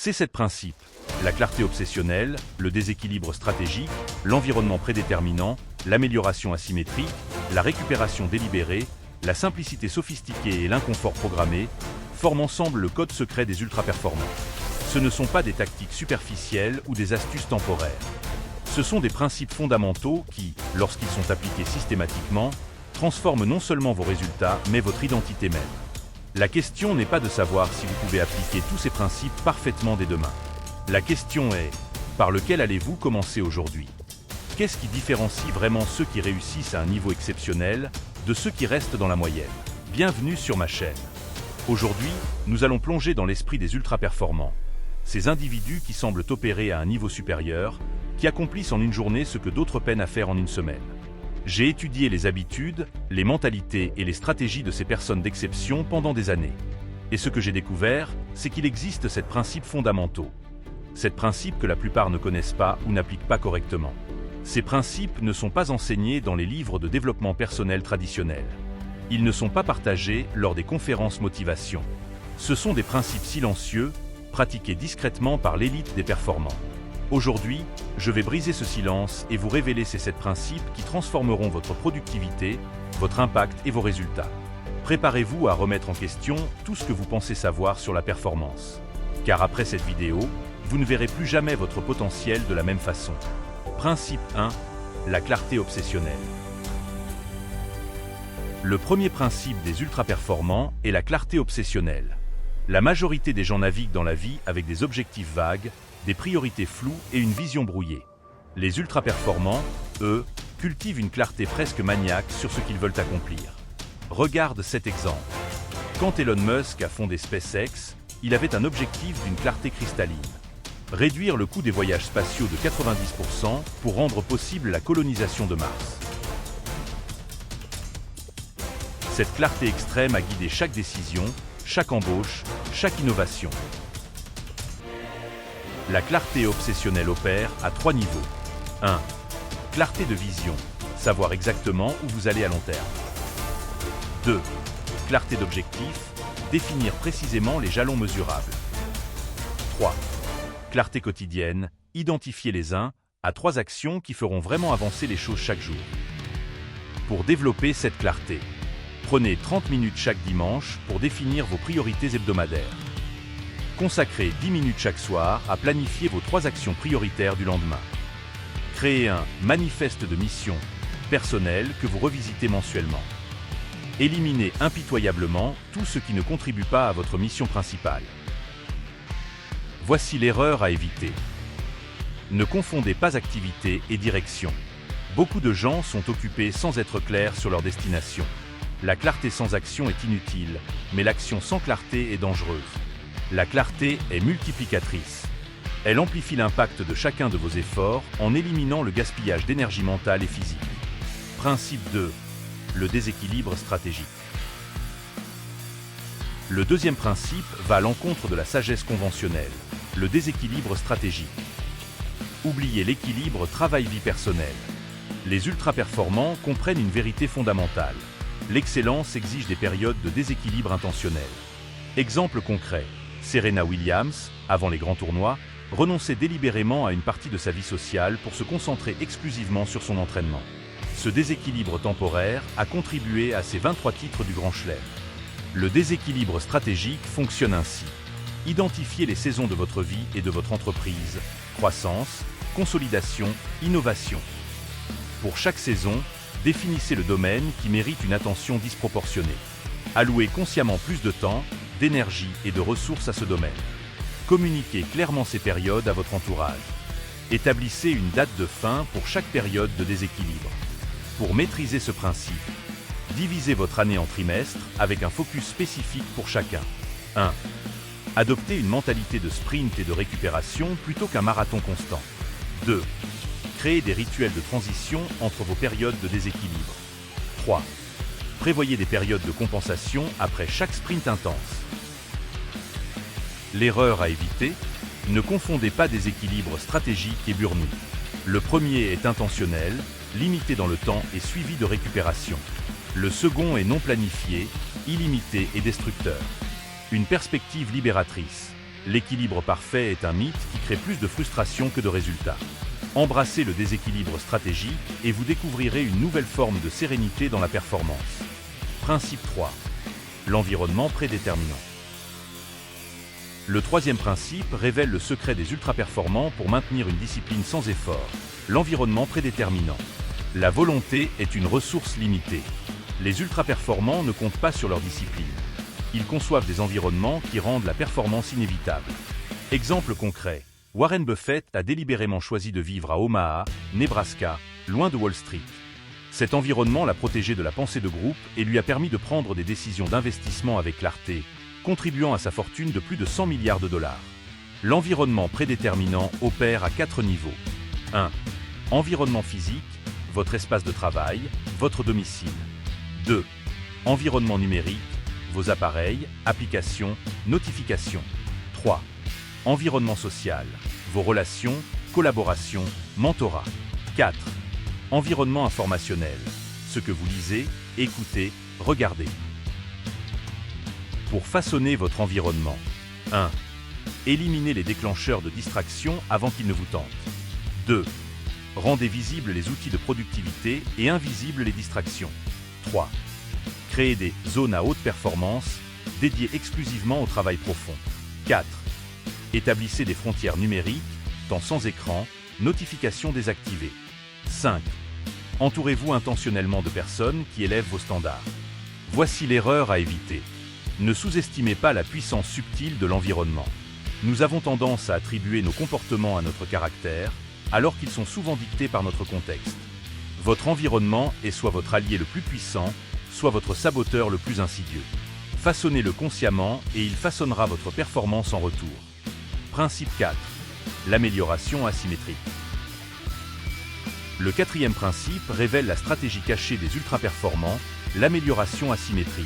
C'est 7 principes: la clarté obsessionnelle, le déséquilibre stratégique, l'environnement prédéterminant, l'amélioration asymétrique, la récupération délibérée, la simplicité sophistiquée et l'inconfort programmé, forment ensemble le code secret des ultra-performants. Ce ne sont pas des tactiques superficielles ou des astuces temporaires. Ce sont des principes fondamentaux qui, lorsqu'ils sont appliqués systématiquement, transforment non seulement vos résultats, mais votre identité même. La question n'est pas de savoir si vous pouvez appliquer tous ces principes parfaitement dès demain. La question est, par lequel allez-vous commencer aujourd'hui? Qu'est-ce qui différencie vraiment ceux qui réussissent à un niveau exceptionnel de ceux qui restent dans la moyenne? Bienvenue sur ma chaîne. Aujourd'hui, nous allons plonger dans l'esprit des ultra-performants. Ces individus qui semblent opérer à un niveau supérieur, qui accomplissent en une journée ce que d'autres peinent à faire en une semaine. J'ai étudié les habitudes, les mentalités et les stratégies de ces personnes d'exception pendant des années. Et ce que j'ai découvert, c'est qu'il existe 7 principes fondamentaux. 7 principes que la plupart ne connaissent pas ou n'appliquent pas correctement. Ces principes ne sont pas enseignés dans les livres de développement personnel traditionnels. Ils ne sont pas partagés lors des conférences motivation. Ce sont des principes silencieux, pratiqués discrètement par l'élite des performants. Aujourd'hui, je vais briser ce silence et vous révéler ces 7 principes qui transformeront votre productivité, votre impact et vos résultats. Préparez-vous à remettre en question tout ce que vous pensez savoir sur la performance. Car après cette vidéo, vous ne verrez plus jamais votre potentiel de la même façon. Principe 1. La clarté obsessionnelle. Le premier principe des ultra-performants est la clarté obsessionnelle. La majorité des gens naviguent dans la vie avec des objectifs vagues, des priorités floues et une vision brouillée. Les ultra-performants, eux, cultivent une clarté presque maniaque sur ce qu'ils veulent accomplir. Regarde cet exemple. Quand Elon Musk a fondé SpaceX, il avait un objectif d'une clarté cristalline. Réduire le coût des voyages spatiaux de 90% pour rendre possible la colonisation de Mars. Cette clarté extrême a guidé chaque décision, chaque embauche, chaque innovation. La clarté obsessionnelle opère à 3 niveaux. 1. Clarté de vision, savoir exactement où vous allez à long terme. 2. Clarté d'objectif, définir précisément les jalons mesurables. 3. Clarté quotidienne, identifier les 1 à 3 actions qui feront vraiment avancer les choses chaque jour. Pour développer cette clarté, prenez 30 minutes chaque dimanche pour définir vos priorités hebdomadaires. Consacrez 10 minutes chaque soir à planifier vos 3 actions prioritaires du lendemain. Créez un manifeste de mission personnel que vous revisitez mensuellement. Éliminez impitoyablement tout ce qui ne contribue pas à votre mission principale. Voici l'erreur à éviter. Ne confondez pas activité et direction. Beaucoup de gens sont occupés sans être clairs sur leur destination. La clarté sans action est inutile, mais l'action sans clarté est dangereuse. La clarté est multiplicatrice. Elle amplifie l'impact de chacun de vos efforts en éliminant le gaspillage d'énergie mentale et physique. Principe 2. Le déséquilibre stratégique. Le deuxième principe va à l'encontre de la sagesse conventionnelle, le déséquilibre stratégique. Oubliez l'équilibre travail-vie personnelle. Les ultra-performants comprennent une vérité fondamentale. L'excellence exige des périodes de déséquilibre intentionnel. Exemple concret. Serena Williams, avant les grands tournois, renonçait délibérément à une partie de sa vie sociale pour se concentrer exclusivement sur son entraînement. Ce déséquilibre temporaire a contribué à ses 23 titres du Grand Chelem. Le déséquilibre stratégique fonctionne ainsi. Identifiez les saisons de votre vie et de votre entreprise, croissance, consolidation, innovation. Pour chaque saison, définissez le domaine qui mérite une attention disproportionnée. Allouez consciemment plus de temps, d'énergie et de ressources à ce domaine. Communiquez clairement ces périodes à votre entourage. Établissez une date de fin pour chaque période de déséquilibre. Pour maîtriser ce principe, divisez votre année en trimestres avec un focus spécifique pour chacun. 1. Adoptez une mentalité de sprint et de récupération plutôt qu'un marathon constant. 2. Créez des rituels de transition entre vos périodes de déséquilibre. 3. Prévoyez des périodes de compensation après chaque sprint intense. L'erreur à éviter, ne confondez pas déséquilibre stratégique et burn-out. Le premier est intentionnel, limité dans le temps et suivi de récupération. Le second est non planifié, illimité et destructeur. Une perspective libératrice. L'équilibre parfait est un mythe qui crée plus de frustration que de résultats. Embrassez le déséquilibre stratégique et vous découvrirez une nouvelle forme de sérénité dans la performance. Principe 3. L'environnement prédéterminant. Le troisième principe révèle le secret des ultra-performants pour maintenir une discipline sans effort. L'environnement prédéterminant. La volonté est une ressource limitée. Les ultra-performants ne comptent pas sur leur discipline. Ils conçoivent des environnements qui rendent la performance inévitable. Exemple concret. Warren Buffett a délibérément choisi de vivre à Omaha, Nebraska, loin de Wall Street. Cet environnement l'a protégé de la pensée de groupe et lui a permis de prendre des décisions d'investissement avec clarté, contribuant à sa fortune de plus de 100 milliards de dollars. L'environnement prédéterminant opère à 4 niveaux. 1. Environnement physique, votre espace de travail, votre domicile. 2. Environnement numérique, vos appareils, applications, notifications. 3. Environnement social, vos relations, collaborations, mentorat. 4. Environnement informationnel, ce que vous lisez, écoutez, regardez. Pour façonner votre environnement. 1. Éliminez les déclencheurs de distraction avant qu'ils ne vous tentent. 2. Rendez visibles les outils de productivité et invisibles les distractions. 3. Créez des zones à haute performance, dédiées exclusivement au travail profond. 4. Établissez des frontières numériques, temps sans écran, notifications désactivées. 5. Entourez-vous intentionnellement de personnes qui élèvent vos standards. Voici l'erreur à éviter. Ne sous-estimez pas la puissance subtile de l'environnement. Nous avons tendance à attribuer nos comportements à notre caractère, alors qu'ils sont souvent dictés par notre contexte. Votre environnement est soit votre allié le plus puissant, soit votre saboteur le plus insidieux. Façonnez-le consciemment et il façonnera votre performance en retour. Principe 4. L'amélioration asymétrique. Le quatrième principe révèle la stratégie cachée des ultra-performants, l'amélioration asymétrique.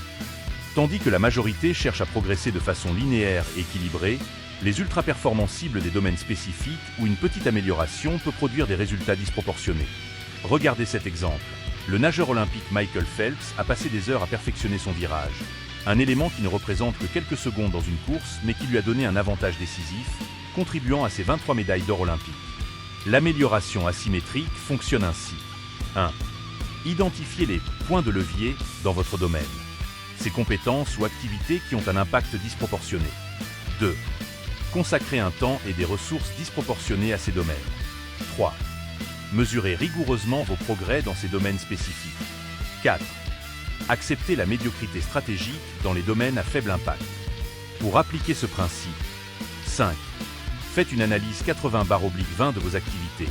Tandis que la majorité cherche à progresser de façon linéaire et équilibrée, les ultra-performants ciblent des domaines spécifiques où une petite amélioration peut produire des résultats disproportionnés. Regardez cet exemple. Le nageur olympique Michael Phelps a passé des heures à perfectionner son virage. Un élément qui ne représente que quelques secondes dans une course, mais qui lui a donné un avantage décisif, contribuant à ses 23 médailles d'or olympiques. L'amélioration asymétrique fonctionne ainsi. 1. Identifiez les points de levier dans votre domaine. Ces compétences ou activités qui ont un impact disproportionné. 2. Consacrez un temps et des ressources disproportionnées à ces domaines. 3. Mesurez rigoureusement vos progrès dans ces domaines spécifiques. 4. Acceptez la médiocrité stratégique dans les domaines à faible impact. Pour appliquer ce principe. 5. Faites une analyse 80/20 de vos activités.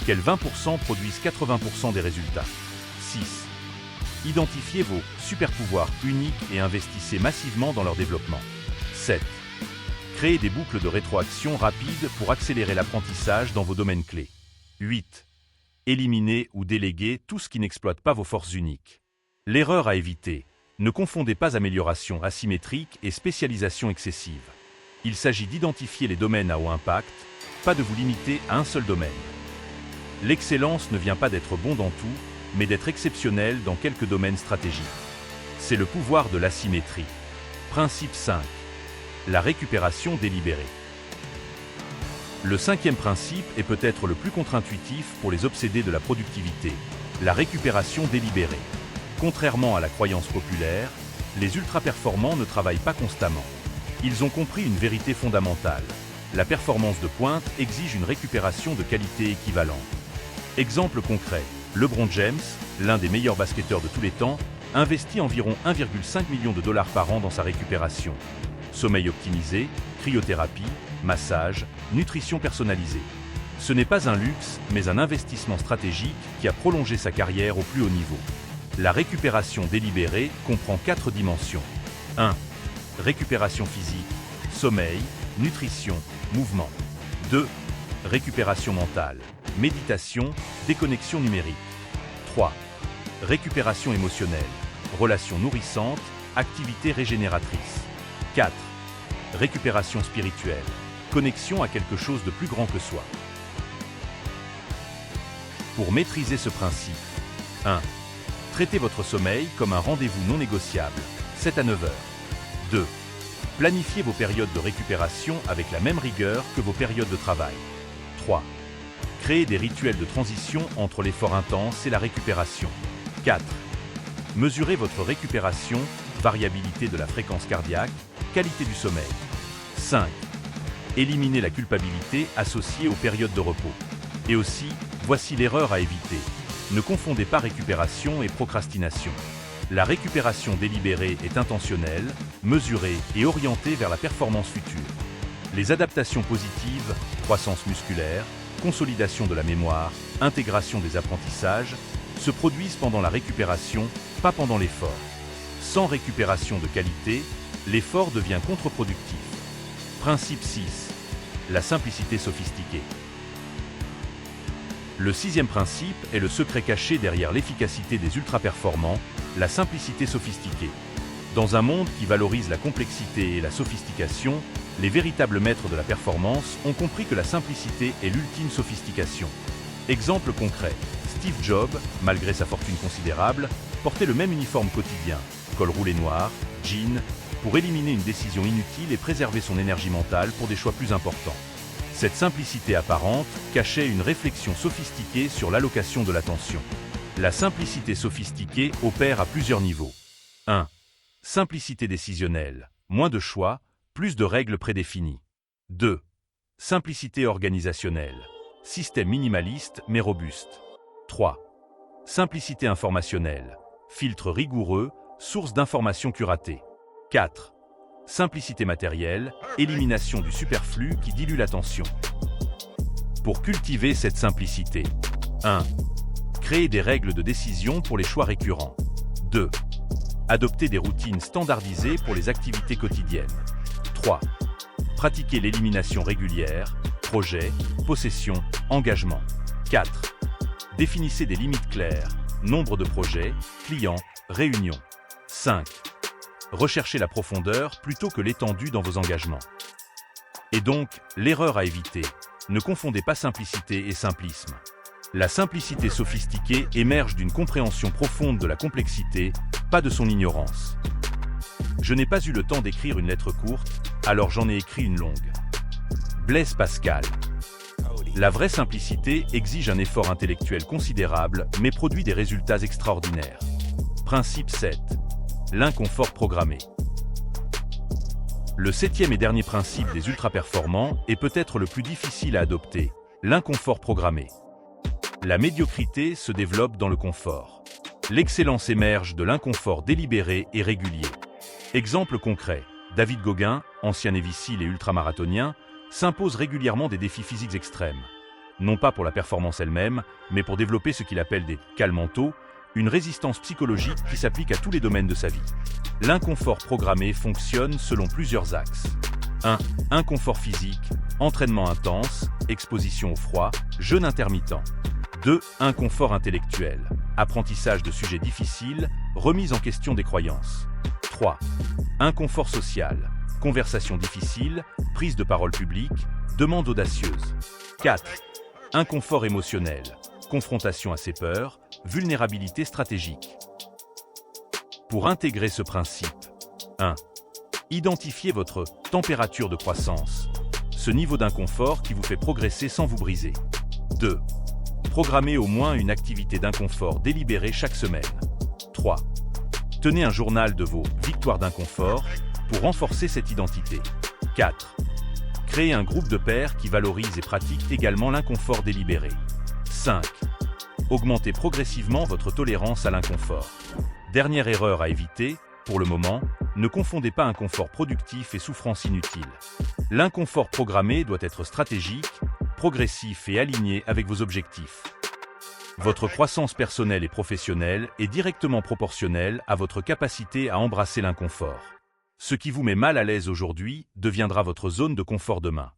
Quels 20% produisent 80% des résultats. 6. Identifiez vos super-pouvoirs uniques et investissez massivement dans leur développement. 7. Créez des boucles de rétroaction rapides pour accélérer l'apprentissage dans vos domaines clés. 8. Éliminez ou déléguez tout ce qui n'exploite pas vos forces uniques. L'erreur à éviter. Ne confondez pas amélioration asymétrique et spécialisation excessive. Il s'agit d'identifier les domaines à haut impact, pas de vous limiter à un seul domaine. L'excellence ne vient pas d'être bon dans tout, mais d'être exceptionnel dans quelques domaines stratégiques. C'est le pouvoir de l'asymétrie. Principe 5. La récupération délibérée. Le cinquième principe est peut-être le plus contre-intuitif pour les obsédés de la productivité, la récupération délibérée. Contrairement à la croyance populaire, les ultra-performants ne travaillent pas constamment. Ils ont compris une vérité fondamentale. La performance de pointe exige une récupération de qualité équivalente. Exemple concret, LeBron James, l'un des meilleurs basketteurs de tous les temps, investit environ 1,5 million de dollars par an dans sa récupération. Sommeil optimisé, cryothérapie, massage, nutrition personnalisée. Ce n'est pas un luxe, mais un investissement stratégique qui a prolongé sa carrière au plus haut niveau. La récupération délibérée comprend 4 dimensions. 1. Récupération physique, sommeil, nutrition, mouvement. 2. Récupération mentale, méditation, déconnexion numérique. 3. Récupération émotionnelle, relations nourrissantes, activités régénératrices. 4. Récupération spirituelle, connexion à quelque chose de plus grand que soi. Pour maîtriser ce principe. 1. Traitez votre sommeil comme un rendez-vous non négociable, 7 à 9 heures. 2. Planifiez vos périodes de récupération avec la même rigueur que vos périodes de travail. 3. Créez des rituels de transition entre l'effort intense et la récupération. 4. Mesurez votre récupération, variabilité de la fréquence cardiaque, qualité du sommeil. 5. Éliminez la culpabilité associée aux périodes de repos. Et aussi, voici l'erreur à éviter. Ne confondez pas récupération et procrastination. La récupération délibérée est intentionnelle, mesurée et orientée vers la performance future. Les adaptations positives, croissance musculaire, consolidation de la mémoire, intégration des apprentissages, se produisent pendant la récupération, pas pendant l'effort. Sans récupération de qualité, l'effort devient contre-productif. Principe 6. La simplicité sophistiquée. Le 6e principe est le secret caché derrière l'efficacité des ultra-performants, la simplicité sophistiquée. Dans un monde qui valorise la complexité et la sophistication, les véritables maîtres de la performance ont compris que la simplicité est l'ultime sophistication. Exemple concret, Steve Jobs, malgré sa fortune considérable, portait le même uniforme quotidien, col roulé noir, jean, pour éliminer une décision inutile et préserver son énergie mentale pour des choix plus importants. Cette simplicité apparente cachait une réflexion sophistiquée sur l'allocation de l'attention. La simplicité sophistiquée opère à plusieurs niveaux. 1. Simplicité décisionnelle, moins de choix, plus de règles prédéfinies. 2. Simplicité organisationnelle, système minimaliste mais robuste. 3. Simplicité informationnelle, filtre rigoureux, source d'informations curatées. 4. Simplicité matérielle, élimination du superflu qui dilue l'attention. Pour cultiver cette simplicité. 1. Créer des règles de décision pour les choix récurrents. 2. Adopter des routines standardisées pour les activités quotidiennes. 3. Pratiquer l'élimination régulière, projet, possession, engagement. 4. Définissez des limites claires, nombre de projets, clients, réunions. 5. Recherchez la profondeur plutôt que l'étendue dans vos engagements. Et donc, l'erreur à éviter, ne confondez pas simplicité et simplisme. La simplicité sophistiquée émerge d'une compréhension profonde de la complexité, pas de son ignorance. Je n'ai pas eu le temps d'écrire une lettre courte, alors j'en ai écrit une longue. Blaise Pascal. La vraie simplicité exige un effort intellectuel considérable, mais produit des résultats extraordinaires. Principe 7. L'inconfort programmé. Le 7e et dernier principe des ultra-performants est peut-être le plus difficile à adopter, l'inconfort programmé. La médiocrité se développe dans le confort. L'excellence émerge de l'inconfort délibéré et régulier. Exemple concret, David Gauguin, ancien Navy SEAL et ultramarathonien, s'impose régulièrement des défis physiques extrêmes. Non pas pour la performance elle-même, mais pour développer ce qu'il appelle des cales mentaux, une résistance psychologique qui s'applique à tous les domaines de sa vie. L'inconfort programmé fonctionne selon plusieurs axes. 1. Inconfort physique, entraînement intense, exposition au froid, jeûne intermittent. 2. Inconfort intellectuel, apprentissage de sujets difficiles, remise en question des croyances. 3. Inconfort social, conversation difficile, prise de parole publique, demande audacieuse. 4. Inconfort émotionnel, confrontation à ses peurs, vulnérabilité stratégique. Pour intégrer ce principe, 1. Identifiez votre température de croissance, ce niveau d'inconfort qui vous fait progresser sans vous briser. 2. Programmez au moins une activité d'inconfort délibérée chaque semaine. 3. Tenez un journal de vos victoires d'inconfort pour renforcer cette identité. 4. Créez un groupe de pairs qui valorise et pratique également l'inconfort délibéré. 5. Augmentez progressivement votre tolérance à l'inconfort. Dernière erreur à éviter, pour le moment, ne confondez pas inconfort productif et souffrance inutile. L'inconfort programmé doit être stratégique, progressif et aligné avec vos objectifs. Votre croissance personnelle et professionnelle est directement proportionnelle à votre capacité à embrasser l'inconfort. Ce qui vous met mal à l'aise aujourd'hui deviendra votre zone de confort demain.